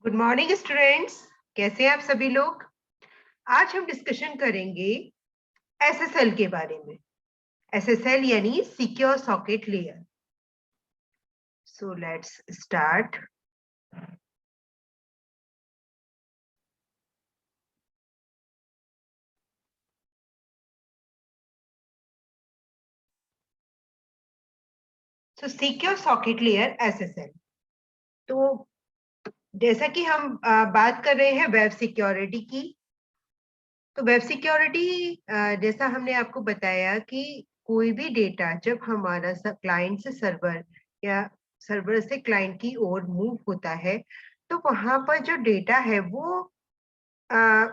Good morning students. कैसे हैं आप सभी लोग। आज हम डिस्कशन करेंगे एसएसएल के बारे में। एसएसएल यानी secure socket layer. So let's start. So secure socket layer SSL. तो जैसा कि हम बात कर रहे हैं वेब सिक्योरिटी की, तो वेब सिक्योरिटी जैसा हमने आपको बताया कि कोई भी डेटा जब हमारा क्लाइंट से सर्वर या सर्वर से क्लाइंट की ओर मूव होता है, तो वहां पर जो डेटा है वो आ,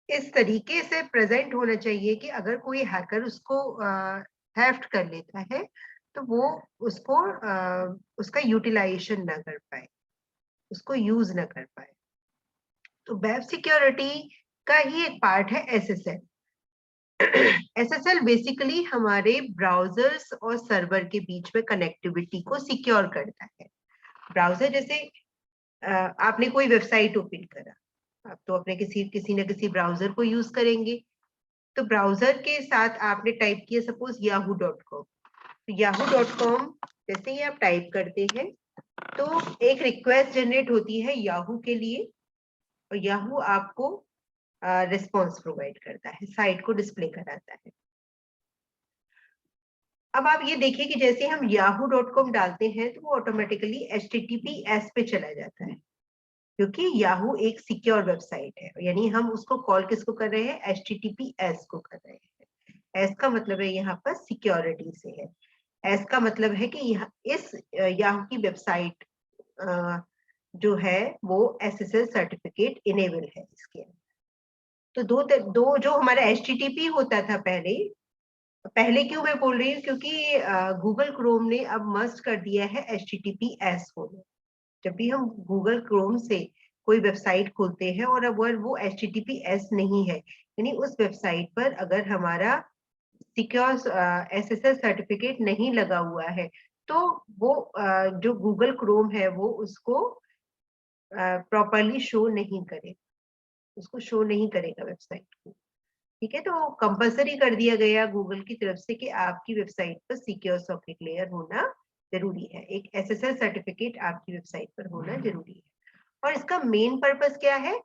इस तरीके से प्रेजेंट होना चाहिए कि अगर कोई हैकर उसको थेफ्ट कर लेता है तो वो उसको उसका यूटिलाइजेशन ना कर पाए, उसको यूज ना कर पाए। तो वेब सिक्योरिटी का ही एक पार्ट है एसएसएल। एसएसएल बेसिकली हमारे ब्राउजर्स और सर्वर के बीच में कनेक्टिविटी को सिक्योर करता है। ब्राउजर जैसे आपने कोई वेबसाइट ओपन करा, आप तो अपने किसी न किसी ब्राउजर को यूज करेंगे। तो ब्राउजर के साथ आपने टाइप किया सपोज yahoo.com। तो yahoo.com जैसे ही आप टाइप करते हैं तो एक रिक्वेस्ट जनरेट होती है याहू के लिए, और याहू आपको रिस्पॉन्स प्रोवाइड करता है, साइट को डिस्प्ले कराता है। अब आप ये देखिए कि जैसे हम yahoo.com डालते हैं तो वो ऑटोमेटिकली HTTPS पे चला जाता है, क्योंकि याहू एक सिक्योर वेबसाइट है। यानी हम उसको कॉल किसको कर रहे हैं, HTTPS को कर रहे हैं। एस का मतलब है यहाँ पर सिक्योरिटी से है। एस का मतलब है कि यहाँ इस याहू की वेबसाइट जो है वो SSL सर्टिफिकेट इनेबल है इसके। तो दो जो हमारा HTTP होता था पहले पहले क्यों मैं बोल रही हूँ, क्योंकि गूगल क्रोम ने अब मस्ट कर दिया है HTTPS होना। जब भी हम गूगल क्रोम से कोई वेबसाइट खोलते हैं और अगर वो HTTPS नहीं है, यानी उस वेबसाइट पर अगर हमारा सिक्योर SSL सर्टिफिकेट नहीं लगा हुआ है, तो वो जो गूगल क्रोम है वो उसको प्रॉपरली शो नहीं करे, उसको शो नहीं करेगा वेबसाइट को। ठीक है, तो कंपलसरी कर दिया गया गूगल की तरफ से कि आपकी वेबसाइट पर सिक्योर सॉकेट लेयर होना जरूरी है, एक SSL सर्टिफिकेट आपकी वेबसाइट पर होना जरूरी है। और इसका मेन पर्पस क्या है?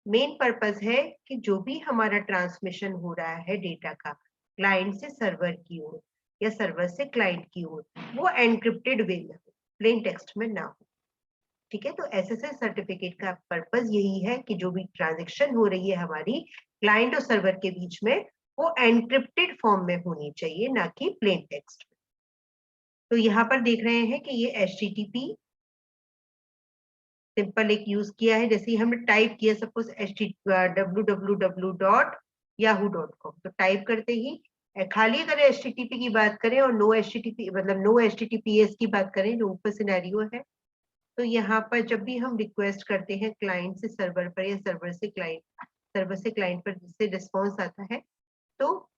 मेन पर्पस है कि जो भी हमारा ट्रांसमिशन हो रहा है डेटा का क्लाइंट से सर्वर की ओर या सर्वर से क्लाइंट की ओर, वो एनक्रिप्टेड वे में हो, प्लेन टेक्स्ट में ना हो। ठीक है, तो SSL सर्टिफिकेट का पर्पस यही है कि जो भी ट्रांजेक्शन हो रही है हमारी क्लाइंट और सर्वर के बीच में, वो एनक्रिप्टेड फॉर्म में होनी चाहिए, ना कि प्लेन टेक्स्ट में। तो यहाँ पर देख रहे हैं कि ये HTTP सिंपल एक यूज किया है। जैसे ही हमने टाइप किया सपोज www.yahoo.com, तो टाइप करते ही खाली अगर HTTP की बात करें और नो HTTP मतलब नो HTTPS की बात करें जो ऊपर सिनेरियो है, तो यहाँ पर जब भी हम रिक्वेस्ट करते हैं क्लाइंट से सर्वर पर या सर्वर से क्लाइंट पर जिससे रिस्पॉन्स आता है, तो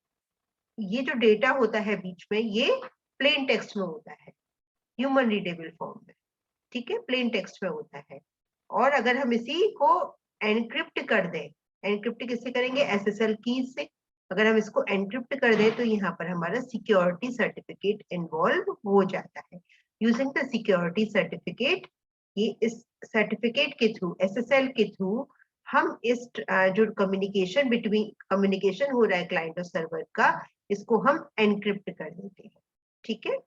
ये जो डेटा होता है बीच में ये प्लेन टेक्स्ट में होता है, ह्यूमन रीडेबल फॉर्म में। ठीक है, प्लेन टेक्स्ट में होता है। और अगर हम इसी को एनक्रिप्ट कर दें, एनक्रिप्ट किससे करेंगे, SSL की से। अगर हम इसको एनक्रिप्ट कर दें तो यहाँ पर हमारा सिक्योरिटी सर्टिफिकेट इन्वॉल्व हो जाता है। यूजिंग द सिक्योरिटी सर्टिफिकेट, ये इस सर्टिफिकेट के थ्रू, SSL के थ्रू हम इस जो कम्युनिकेशन हो रहा है क्लाइंट और सर्वर का, इसको हम एनक्रिप्ट कर देते हैं। ठीक है,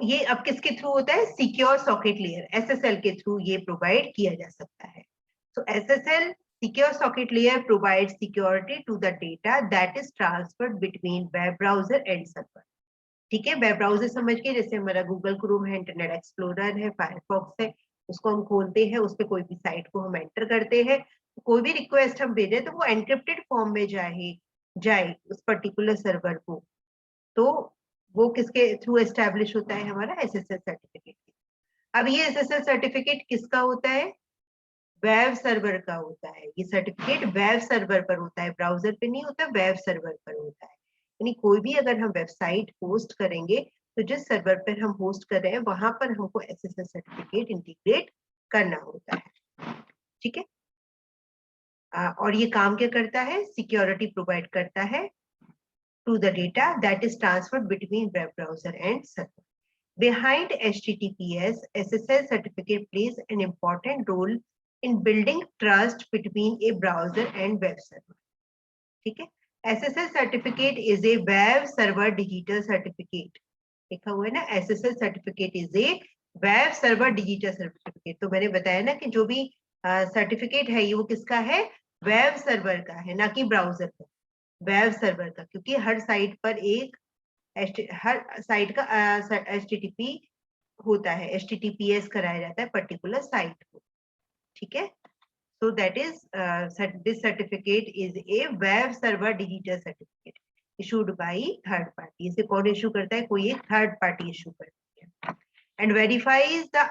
ये अब किसके थ्रू होता है, सिक्योर सॉकेट लेयर SSL के थ्रू ये प्रोवाइड किया जा सकता है। So SSL secure socket layer provides security to the data that is transferred between web browser and server। ठीक है, वेब ब्राउजर समझ के, जैसे हमारा गूगल क्रोम है, इंटरनेट एक्सप्लोरर है, फायरफॉक्स है, उसको हम खोलते हैं, उस पर कोई भी साइट को हम एंटर करते हैं, कोई भी रिक्वेस्ट हम भेजें तो वो एनक्रिप्टेड फॉर्म में जाए उस पर्टिकुलर सर्वर को। तो वो किसके थ्रू एस्टेब्लिश होता है, हमारा SSL सर्टिफिकेट। अब ये SSL सर्टिफिकेट किसका होता है, वेब सर्वर का होता है। ये सर्टिफिकेट वेब सर्वर पर होता है, ब्राउजर पे नहीं होता, वेब सर्वर पर होता है। यानी कोई भी अगर हम वेबसाइट होस्ट करेंगे तो जिस सर्वर पर हम होस्ट कर रहे हैं वहां पर हमको SSL सर्टिफिकेट इंटीग्रेट करना होता है, ठीक है। और ये काम क्या करता है, सिक्योरिटी प्रोवाइड करता है to the data that is transferred between web browser and server. Behind HTTPS, SSL certificate plays an important role in building trust between a browser and web server. ठीक है, SSL certificate is a web server digital certificate. लिखा हुआ है ना, SSL certificate is a web server digital certificate. तो मैंने बताया ना कि जो भी सर्टिफिकेट है ये वो किसका है, वेब सर्वर का है, ना कि ब्राउजर का, वेब सर्वर का, क्योंकि हर साइट पर एक हर साइट का HTTP होता है, HTTPS कराया जाता है पर्टिकुलर साइट को, ठीक है। So that is this certificate is a web server digital certificate issued by third party. इसे कौन इशू करता है, कोई एक थर्ड पार्टी इशू करती है। And verifies the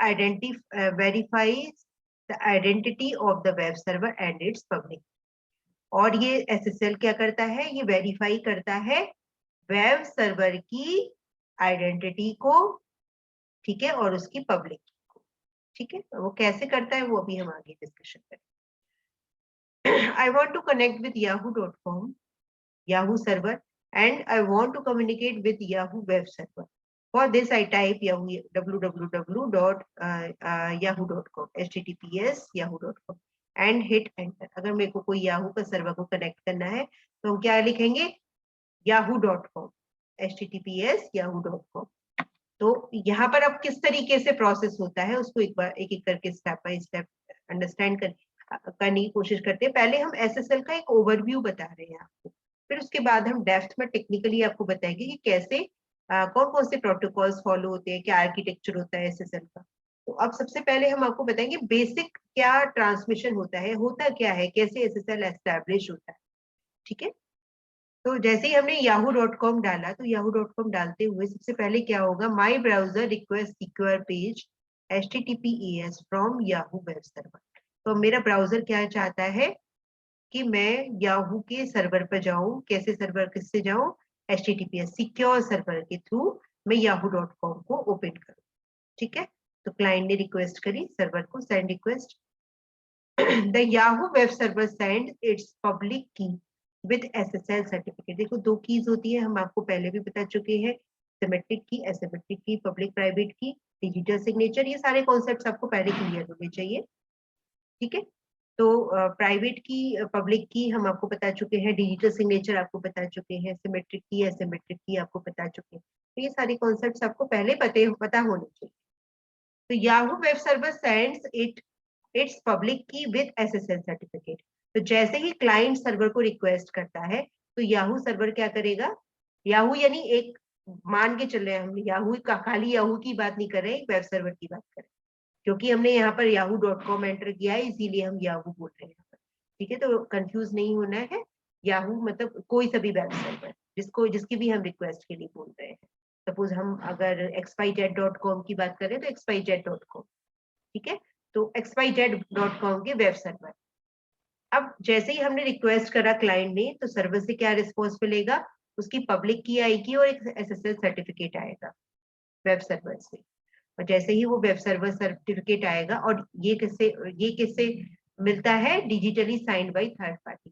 identity of the web server and it's public. और ये SSL क्या करता है, ये वेरीफाई करता है वेब सर्वर की आइडेंटिटी को, ठीक है, और उसकी पब्लिक को, ठीक है। वो कैसे करता है वो अभी हम आगे डिस्कशन करेंगे। I want to connect with yahoo.com, Yahoo server, and I want to communicate with Yahoo web server. For this I type Yahoo www.yahoo.com https yahoo.com and hit enter। अगर मेरे को कोई याहू का सर्वर को connect करना है तो हम क्या लिखेंगे, yahoo.com https yahoo.com। तो यहाँ पर अब किस तरीके से प्रोसेस होता है उसको एक बार एक एक करके स्टेप बाय स्टेप अंडरस्टैंड करने की कोशिश करते हैं। पहले हम SSL का एक ओवरव्यू बता रहे हैं आपको, फिर उसके बाद हम डेप्थ में टेक्निकली आपको बताएंगे कि कैसे कौन कौन से प्रोटोकॉल्स फॉलो होते हैं, क्या आर्किटेक्चर होता है SSL का। तो अब सबसे पहले हम आपको बताएंगे बेसिक क्या ट्रांसमिशन होता है, होता क्या है, कैसे SSL एस्टैब्लिश होता है, ठीक है। तो जैसे ही हमने yahoo.com डाला तो yahoo.com डालते हुए सबसे पहले क्या होगा, my browser request secure page HTTPS from Yahoo web server. तो मेरा ब्राउजर क्या चाहता है कि मैं याहू के सर्वर पर जाऊं, कैसे सर्वर किससे जाऊं, HTTPS सिक्योर सर्वर के थ्रू मैं yahoo.com को ओपन करूं, ठीक है। तो क्लाइंट ने रिक्वेस्ट करी सर्वर को, send request. The Yahoo web server send it's public की विद SSL सर्टिफिकेट। देखो दो कीज होती है, हम आपको पहले भी बता चुके हैं, सिमेट्रिक की, एसिमेट्रिक की, पब्लिक प्राइवेट की, डिजिटल सिग्नेचर, ये सारे कॉन्सेप्ट्स आपको पहले क्लियर होने चाहिए, ठीक है। तो प्राइवेट की, पब्लिक की हम आपको बता चुके हैं, डिजिटल सिग्नेचर आपको बता चुके हैं, सिमेट्रिक की, एसिमेट्रिक की आपको बता चुके हैं। तो ये सारे कॉन्सेप्ट्स आपको पहले पता होने चाहिए। तो Yahoo web server sends it's public की विद SSL सर्टिफिकेट। तो जैसे ही क्लाइंट सर्वर को रिक्वेस्ट करता है तो याहू सर्वर क्या करेगा, याहू यानी एक, मान के चल रहे हैं हम याहू का, खाली याहू की बात नहीं कर रहे, एक वेब सर्वर की बात कर रहे हैं, क्योंकि हमने यहाँ पर yahoo.com एंटर किया है इसीलिए हम याहू बोल रहे हैं, ठीक है। तो कंफ्यूज नहीं होना है, याहू मतलब कोई सा भी वेब सर्वर जिसकी भी हम रिक्वेस्ट के लिए बोल रहे हैं। सपोज हम अगर xyz.com की बात करें तो xyz.com, ठीक है। तो xyz.com के वेब सर्वर। अब जैसे ही हमने रिक्वेस्ट करा क्लाइंट ने, तो सर्वर से क्या रिस्पॉन्स मिलेगा, उसकी पब्लिक की आएगी और एक SSL सर्टिफिकेट आएगा वेब सर्वर से। और जैसे ही वो वेब सर्वर सर्टिफिकेट आएगा, और ये किससे मिलता है, digitally signed by third party.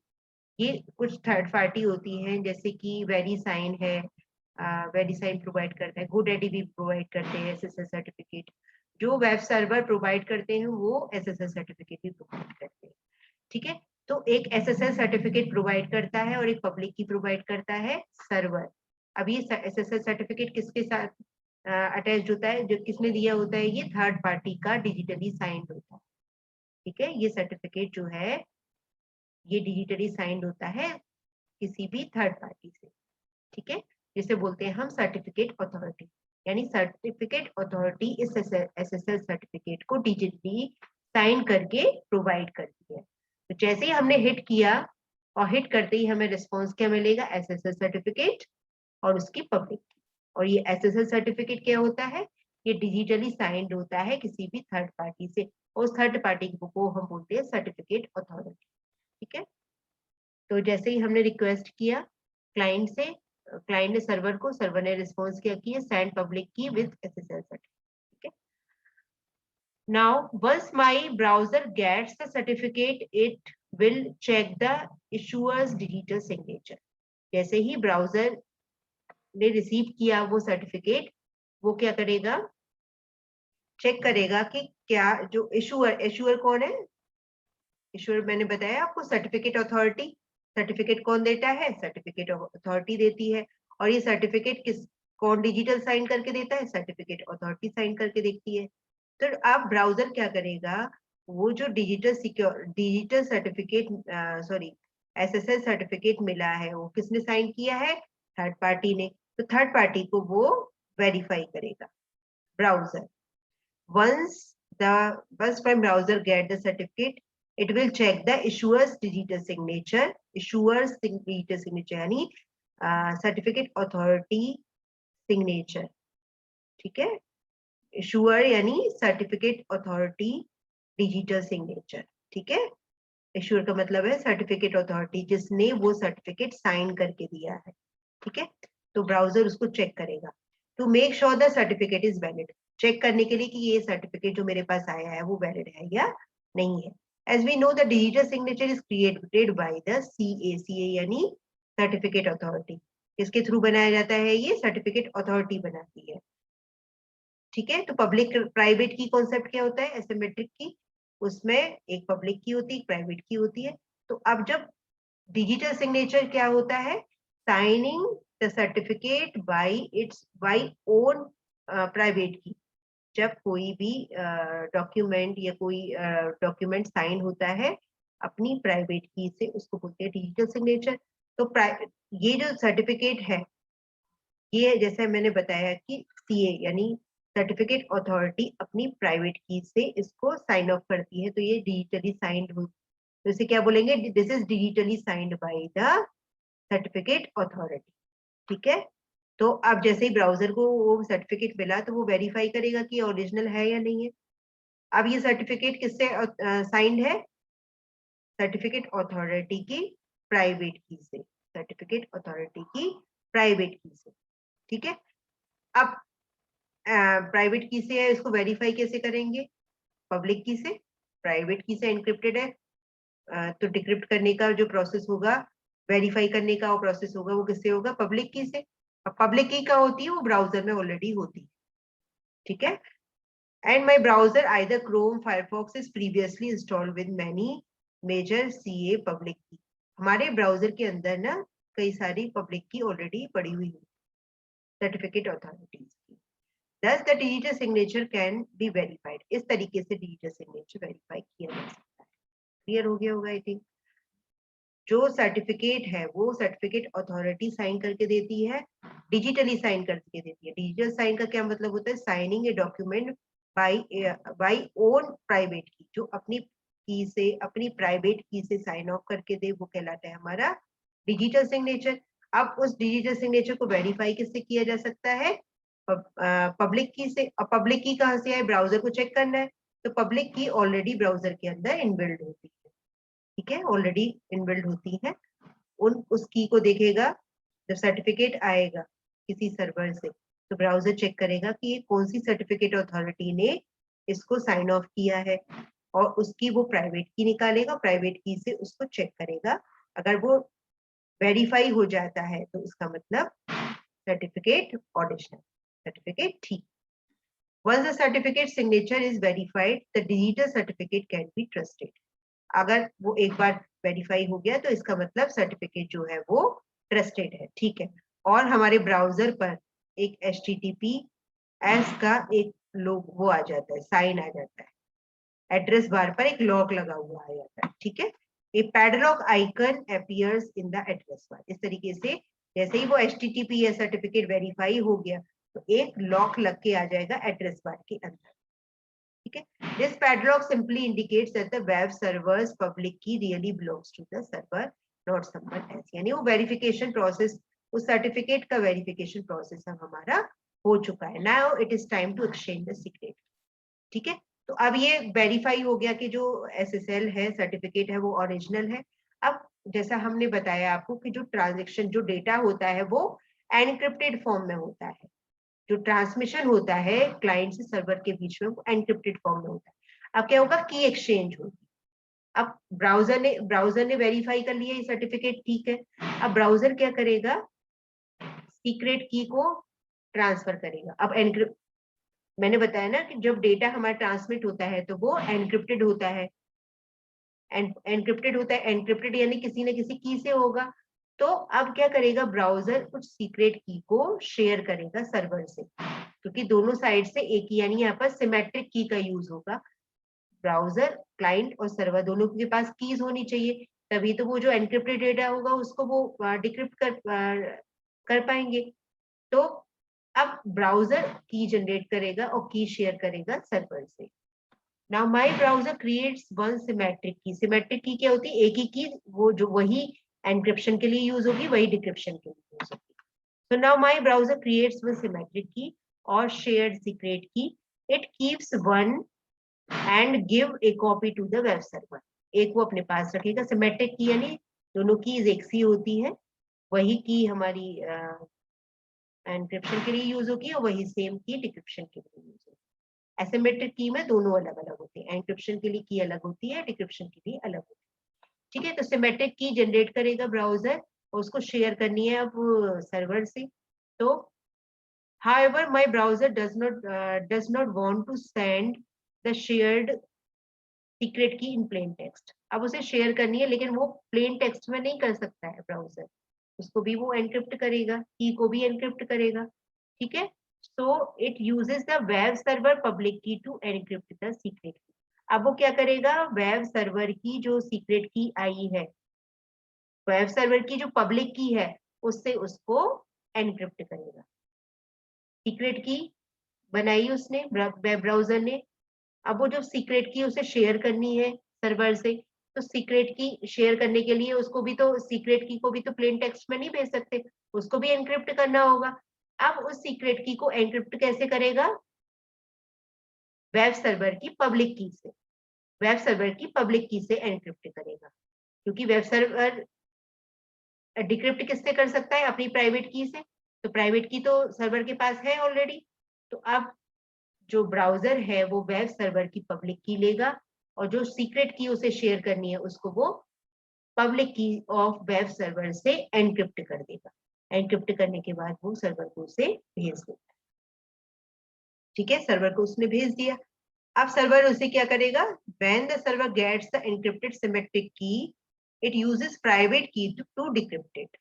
ये कुछ थर्ड पार्टी होती हैं जैसे कि वेरीसाइन है, वेरीसाइन प्रोवाइड करता है, GoDaddy भी प्रोवाइड करते हैं SSL सर्टिफिकेट। जो वेब सर्वर प्रोवाइड करते हैं वो SSL सर्टिफिकेट भी प्रोवाइड करते हैं, ठीक है। तो एक SSL सर्टिफिकेट प्रोवाइड करता है और एक पब्लिक की प्रोवाइड करता है सर्वर। अब ये SSL सर्टिफिकेट किसके साथ अटैच होता है, जो किसने दिया होता है, ये थर्ड पार्टी का डिजिटली साइंड होता है, ठीक है। ये सर्टिफिकेट जो है ये डिजिटली साइंड होता है किसी भी थर्ड पार्टी से, ठीक है। जिसे बोलते हैं हम सर्टिफिकेट अथॉरिटी, यानी सर्टिफिकेट अथॉरिटी इस SSL सर्टिफिकेट को डिजिटली साइन करके प्रोवाइड करती है। तो जैसे ही हमने हिट किया और हिट करते ही हमें रिस्पॉन्स क्या मिलेगा, SSL सर्टिफिकेट और उसकी पब्लिक। और ये SSL सर्टिफिकेट क्या होता है, ये डिजिटली साइंड होता है किसी भी थर्ड पार्टी से, और उस थर्ड पार्टी को हम बोलते हैं सर्टिफिकेट अथॉरिटी, ठीक है। तो जैसे ही हमने रिक्वेस्ट किया क्लाइंट से, क्लाइंट ने सर्वर को, सर्वर ने रिस्पॉन्स क्या किया, सेंड पब्लिक की विद SSL सर्टिफिकेट, ठीक है। Now, once my browser gets the certificate, it will check the issuer's digital signature. जैसे ही ब्राउजर ने रिसीव किया वो सर्टिफिकेट, वो क्या करेगा, चेक करेगा कि क्या जो इशुअर कौन है, इशुअर मैंने बताया आपको सर्टिफिकेट अथॉरिटी, सर्टिफिकेट कौन देता है, सर्टिफिकेट अथॉरिटी देती है, और ये सर्टिफिकेट कौन डिजिटल साइन करके देता है, सर्टिफिकेट अथॉरिटी साइन करके देती है। तो आप ब्राउजर क्या करेगा, वो जो digital certificate sorry SSL certificate मिला है वो किसने साइन किया है, थर्ड पार्टी ने, तो थर्ड पार्टी को वो वेरीफाई करेगा browser. once my browser get the certificate, it will check the issuer's digital signature, यानी सर्टिफिकेट अथॉरिटी सिग्नेचर, ठीक है, इशुअर यानी सर्टिफिकेट अथॉरिटी डिजिटल सिग्नेचर, ठीक है। इशुअर का मतलब है सर्टिफिकेट अथॉरिटी, जिसने वो सर्टिफिकेट साइन करके दिया है, ठीक है। तो ब्राउजर उसको चेक करेगा to make sure the certificate is valid, check करने के लिए कि ये सर्टिफिकेट जो मेरे पास आया है वो वैलिड है या नहीं है। As we know the digital signature is created by the CA यानी सर्टिफिकेट अथॉरिटी। किसके थ्रू बनाया जाता है, ये सर्टिफिकेट अथॉरिटी बनाती है, ठीक है। तो पब्लिक प्राइवेट की कॉन्सेप्ट क्या होता है, एसिमेट्रिक की, उसमें एक पब्लिक की होती है, एक प्राइवेट की होती है। तो अब जब डिजिटल सिग्नेचर क्या होता है, signing the certificate by own private की, जब कोई भी डॉक्यूमेंट या कोई डॉक्यूमेंट साइन होता है अपनी प्राइवेट की से, उसको बोलते हैं डिजिटल सिग्नेचर। तो ये जो सर्टिफिकेट है, ये जैसे मैंने बताया कि CA यानी सर्टिफिकेट अथॉरिटी अपनी प्राइवेट की से इसको साइन ऑफ करती है, तो ये डिजिटली साइंड हो, तो इसे क्या बोलेंगे, this is digitally signed by the certificate authority, ठीक है। तो अब जैसे ही ब्राउजर को वो सर्टिफिकेट मिला तो वो वेरीफाई करेगा कि ओरिजिनल है या नहीं है। अब ये सर्टिफिकेट किससे साइंड है, सर्टिफिकेट अथॉरिटी की प्राइवेट की से, सर्टिफिकेट अथॉरिटी की प्राइवेट की से, ठीक है। अब प्राइवेट की से है, इसको वेरीफाई कैसे करेंगे, पब्लिक की से, प्राइवेट की से एनक्रिप्टेड है, तो डिक्रिप्ट करने का जो प्रोसेस होगा, वेरीफाई करने का वो प्रोसेस होगा, वो किससे होगा, पब्लिक की से। अब पब्लिक की का होती है, वो ब्राउजर में ऑलरेडी होती है, ठीक है। And my browser either Chrome Firefox is previously installed with many major CA public key, हमारे ब्राउजर के अंदर ना कई सारी पब्लिक की ऑलरेडी पड़ी हुई है सर्टिफिकेट अथॉरिटीज की। Thus the digital signature can be verified, इस तरीके से डिजिटल सिग्नेचर वेरीफाई किया जा सकता है। क्लियर हो गया होगा आई थिंक। जो सर्टिफिकेट है वो सर्टिफिकेट अथॉरिटी साइन करके देती है, डिजिटली साइन करके देती है। डिजिटल साइन का क्या मतलब होता है, signing a document by own private की, जो अपनी की से, अपनी प्राइवेट की से साइन ऑफ करके दे, वो कहलाता है हमारा डिजिटल सिग्नेचर। अब उस डिजिटल सिग्नेचर को वेरीफाई किससे किया जा सकता है, पब्लिक की से। अब पब्लिक की कहाँ से है, ब्राउजर को चेक करना है, तो पब्लिक की ऑलरेडी ब्राउजर के अंदर इनबिल्ड होती है, ठीक है, ऑलरेडी इनबिल्ड होती है। उस की को देखेगा, जब सर्टिफिकेट आएगा किसी सर्वर से, तो ब्राउजर चेक करेगा कि ये कौन सी सर्टिफिकेट अथॉरिटी ने इसको साइन ऑफ किया है, और उसकी वो प्राइवेट की निकालेगा, प्राइवेट की से उसको चेक करेगा। अगर वो वेरीफाई हो जाता है तो इसका मतलब सर्टिफिकेट ओरिजिनल, सर्टिफिकेट ठीक। Once the certificate signature is verified, the digital certificate can be trusted. अगर वो एक बार वेरीफाई हो गया तो इसका मतलब सर्टिफिकेट जो है वो ट्रस्टेड है, ठीक है। और हमारे ब्राउजर पर एक HTTPS का एक लोग वो आ जाता है, साइन आ जाता है, एड्रेस बार पर एक लॉक लगा हुआ आ जाता है, ठीक है। A padlock icon appears in the address bar, इस तरीके से जैसे ही वो HTTPS सर्टिफिकेट वेरीफाई हो गया तो एक लॉक लग के आ जाएगा एड्रेस बार के अंदर, ठीक है। This padlock simply indicates that the web server's public key really belongs to the server, not someone else, यानी वो वेरिफिकेशन प्रोसेस, उस सर्टिफिकेट का वेरिफिकेशन प्रोसेस अब हमारा हो चुका है। Now it is time to exchange the secret, ठीक है। तो अब ये वेरीफाई हो गया कि जो SSL है, सर्टिफिकेट है, वो ओरिजिनल है। अब जैसा हमने बताया आपको कि जो ट्रांजेक्शन, जो डेटा होता है वो एनक्रिप्टेड फॉर्म में होता है, जो ट्रांसमिशन होता है क्लाइंट से सर्वर के बीच में, वो एनक्रिप्टेड फॉर्म में होता है। अब क्या होगा, की एक्सचेंज होगी। अब ब्राउजर ने वेरीफाई कर लिया ये सर्टिफिकेट ठीक है। अब ब्राउजर क्या करेगा, सीक्रेट की को ट्रांसफर करेगा। अब एनक्रिप्ट, मैंने बताया ना कि जब डेटा हमारा ट्रांसमिट होता है तो वो एनक्रिप्टेड होता है। एनक्रिप्टेड होता है, एनक्रिप्टेड यानी किसी न किसी की से होगा। तो अब क्या करेगा, ब्राउजर कुछ सीक्रेट की को शेयर करेगा सर्वर से, क्योंकि दोनों साइड से एक ही, यानी यहाँ पर सिमेट्रिक की का यूज होगा। ब्राउजर, क्लाइंट और सर्वर दोनों के पास कीज होनी चाहिए, तभी तो वो जो एनक्रिप्टेड डेटा होगा उसको वो डिक्रिप्ट कर पाएंगे। तो अब ब्राउजर की जनरेट करेगा और की शेयर करेगा सर्वर से। Now my browser creates one symmetric की। सिमेट्रिक की क्या होती है, एक ही की, वो जो वही एनक्रिप्शन के लिए यूज होगी, वही डिक्रिप्शन के लिए यूज होगी। So now my browser creates one symmetric key or shared secret key. It keeps one and give a copy to the web server. एक वो अपने पास रखेगा, सिमेट्रिक की यानी दोनों कीज एक सी होती है, वही की हमारी एनक्रिप्शन के लिए यूज होगी और वही सेम की डिक्रिप्शन के लिए यूज होगी। एसिमेट्रिक की में दोनों अलग अलग होती है, एनक्रिप्शन के लिए की अलग होती है, डिक्रिप्शन के लिए अलग होती है। ठीक है, तो सिमेट्रिक की जनरेट करेगा ब्राउजर और उसको शेयर करनी है अब सर्वर से। तो however my browser does not want to send the shared secret key in plain text. अब उसे शेयर करनी है लेकिन वो प्लेन टेक्स्ट में नहीं कर सकता है ब्राउजर, उसको भी वो एनक्रिप्ट करेगा, की को भी एनक्रिप्ट करेगा। ठीक है, so it uses the web server public की टू एनक्रिप्ट द सीक्रेट की। अब वो क्या करेगा, वेब सर्वर की जो सीक्रेट की आई है, वेब सर्वर की जो पब्लिक की है, उससे उसको एनक्रिप्ट करेगा। सीक्रेट की बनाई उसने वेब ब्राउजर ने, अब वो जो सीक्रेट की उसे शेयर करनी है सर्वर से, तो सीक्रेट की शेयर करने के लिए उसको भी तो, सीक्रेट की को भी तो प्लेन टेक्स्ट में नहीं भेज सकते, उसको भी एनक्रिप्ट करना होगा। अब उस सीक्रेट की को एनक्रिप्ट कैसे करेगा, वेब सर्वर की पब्लिक की से, वेब सर्वर की पब्लिक की से एनक्रिप्ट करेगा, क्योंकि वेब सर्वर डिक्रिप्ट किससे कर सकता है, अपनी प्राइवेट की से, तो प्राइवेट की तो सर्वर के पास है ऑलरेडी। तो अब जो ब्राउजर है वो वेब सर्वर की पब्लिक की लेगा और जो सीक्रेट की उसे शेयर करनी है उसको वो पब्लिक की ऑफ वेब सर्वर से एनक्रिप्ट कर देगा। एनक्रिप्ट करने के बाद वो सर्वर को उसे भेज देगा। ठीक है, सर्वर को उसने भेज दिया। अब सर्वर उसे क्या करेगा, when the server gets the encrypted symmetric key it uses private key to decrypt it.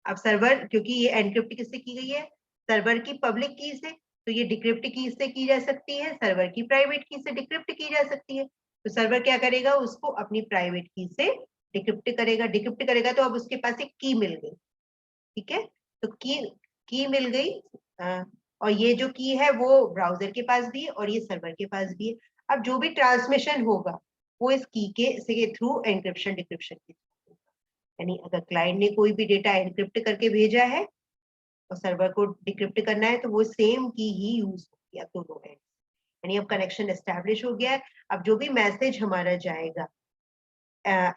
अब सर्वर, क्योंकि ये एनक्रिप्ट किससे की गई है, सर्वर की पब्लिक की से, तो ये डिक्रिप्ट की से की जा सकती है, सर्वर की प्राइवेट की से डिक्रिप्ट की जा सकती है। तो सर्वर क्या करेगा, उसको अपनी प्राइवेट की से डिक्रिप्ट करेगा। डिक्रिप्ट करेगा तो अब उसके पास एक की मिल गई। ठीक है, तो की मिल गई, और ये जो की है वो ब्राउजर के पास भी है और ये सर्वर के पास भी है। अब जो भी ट्रांसमिशन होगा वो इस की के थ्रू एनक्रिप्शन डिक्रिप्शन के, यानी अगर क्लाइंट ने कोई भी डेटा एनक्रिप्ट करके भेजा है और सर्वर को डिक्रिप्ट करना है तो वो सेम की ही यूज होगी दोनों एंड, यानी अब कनेक्शन एस्टैब्लिश हो गया है। अब जो भी मैसेज हमारा जाएगा,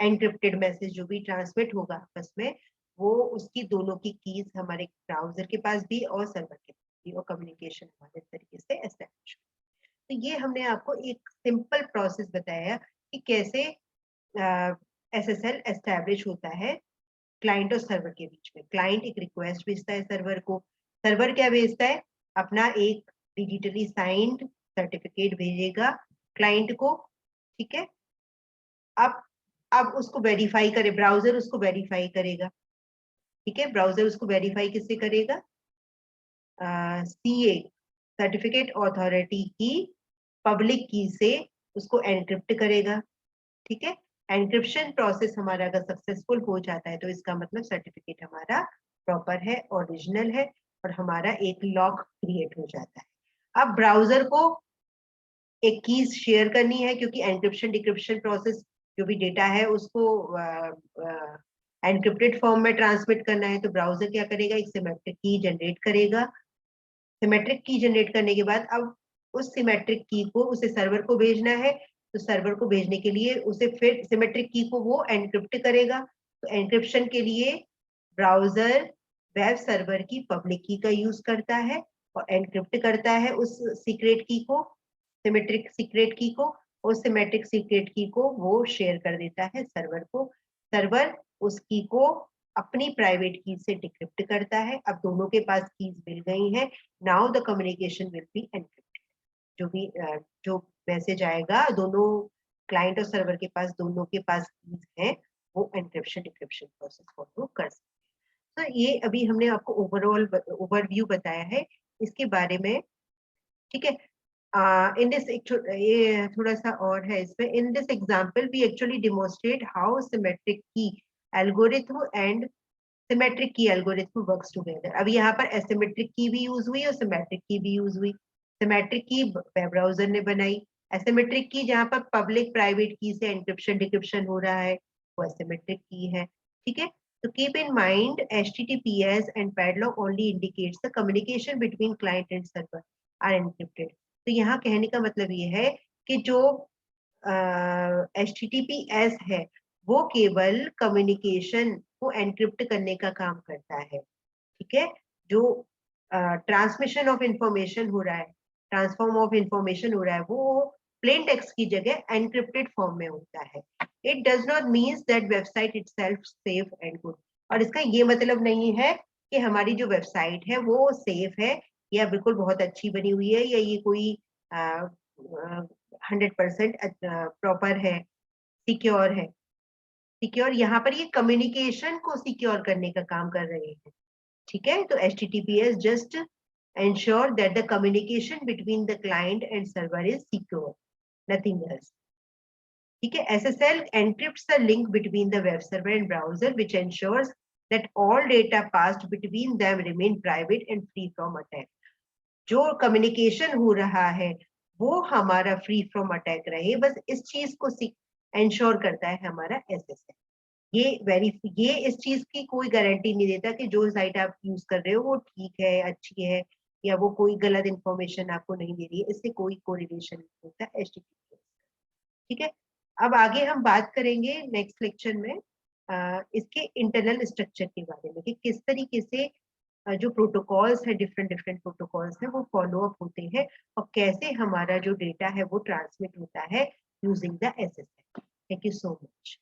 एनक्रिप्टेड मैसेज जो भी ट्रांसमिट होगा आपस में, वो उसकी दोनों की कीज हमारे ब्राउजर के पास भी और सर्वर के पास भी, और कम्युनिकेशन हमारे तरीके से एस्टैब्लिश। तो ये हमने आपको एक सिंपल प्रोसेस बताया कि कैसे SSL एस्टैब्लिश होता है क्लाइंट और सर्वर के बीच में। क्लाइंट एक रिक्वेस्ट भेजता है सर्वर को, सर्वर क्या भेजता है, अपना एक डिजिटली साइंड सर्टिफिकेट भेजेगा क्लाइंट को। ठीक है, अब उसको वेरीफाई करे, ब्राउजर उसको वेरीफाई करेगा। ठीक है, ब्राउजर उसको वेरीफाई किससे करेगा, CA सर्टिफिकेट अथॉरिटी की पब्लिक की से उसको एनक्रिप्ट करेगा। ठीक है, एनक्रिप्शन प्रोसेस हमारा अगर सक्सेसफुल हो जाता है तो इसका मतलब सर्टिफिकेट हमारा प्रॉपर है, ओरिजिनल है, और हमारा एक लॉक क्रिएट हो जाता है। अब ब्राउजर को एक कीज शेयर करनी है, क्योंकि एनक्रिप्शन डिक्रिप्शन प्रोसेस जो भी डेटा है उसको एनक्रिप्टेड फॉर्म में ट्रांसमिट करना है, तो ब्राउजर क्या करेगा, एक सिमेट्रिक की जनरेट करेगा। सिमेट्रिक की जनरेट करने के बाद अब उस सिमेट्रिक की को उसे सर्वर को भेजना है, तो सर्वर को भेजने के लिए उसे फिर सिमेट्रिक की को वो एनक्रिप्ट करेगा। तो एनक्रिप्शन के लिए ब्राउजर वेब सर्वर की पब्लिक की का यूज करता है और एनक्रिप्ट करता है उस सीक्रेट की को, सिमेट्रिक सीक्रेट की को, और सिमेट्रिक सीक्रेट की को वो शेयर कर देता है सर्वर को। सर्वर उस की को अपनी प्राइवेट की से डिक्रिप्ट करता है। अब दोनों के पास कीज मिल गई हैं। Now the communication will be encrypted. जो भी जो मैसेज आएगा दोनों क्लाइंट और सर्वर के पास, दोनों के पास कीज हैं, वो एनक्रिप्शन डिक्रिप्शन प्रोसेस फॉलो कर सकते हैं। तो ये अभी हमने आपको ओवरऑल ओवरव्यू बताया है इसके बारे में, ठीक है। इन दिस ये थोड़ा सा और है इसमें, in this example we actually demonstrate how symmetric key algorithm and symmetric key algorithm works together. अब यहाँ पर एसिमेट्रिक की भी यूज हुई और सिमेट्रिक की भी यूज हुई। सिमेट्रिक की वेब ब्राउजर ने बनाई, एसिमेट्रिक की जहाँ पर पब्लिक प्राइवेट की से एनक्रिप्शन डिक्रिप्शन हो रहा है वो एसिमेट्रिक की है, ठीक है। तो keep in mind HTTPS and padlock only indicates the communication between client and server are encrypted. तो यहाँ कहने का मतलब ये है कि जो HTTPS है वो केवल कम्युनिकेशन को एनक्रिप्ट करने का काम करता है, ठीक है। जो ट्रांसमिशन ऑफ इंफॉर्मेशन हो रहा है, ट्रांसफॉर्म ऑफ इंफॉर्मेशन हो रहा है, वो प्लेन टेक्स्ट की जगह एनक्रिप्टेड फॉर्म में होता है। It does not means that website itself safe and good. और इसका ये मतलब नहीं है कि हमारी जो वेबसाइट है वो सेफ है या बिल्कुल बहुत अच्छी बनी हुई है या ये कोई 100% प्रॉपर है, सिक्योर है। सिक्योर यहाँ पर ये कम्युनिकेशन को सिक्योर करने का काम कर रहे हैं, ठीक है। तो HTTPS just ensure that the communication between the client and server is secure, nothing else, ठीक है। SSL encrypts the link between the web server and browser, which ensures that all data passed between them remain private and free from attack. जो communication हो रहा है वो हमारा free from attack रहे, बस इस चीज को एंश्योर करता है हमारा SSL। ये इस चीज की कोई गारंटी नहीं देता कि जो साइट आप यूज कर रहे हो वो ठीक है, अच्छी है, या वो कोई गलत इंफॉर्मेशन आपको नहीं दे रही है। इससे कोई कोरिलेशन नहीं होता HTTPS, ठीक है। अब आगे हम बात करेंगे नेक्स्ट लेक्चर में इसके इंटरनल स्ट्रक्चर के बारे में कि किस तरीके से जो प्रोटोकॉल्स है, डिफरेंट डिफरेंट प्रोटोकॉल्स है, वो फॉलो अप होते हैं और कैसे हमारा जो डेटा है वो ट्रांसमिट होता है using the SSL। Thank you so much.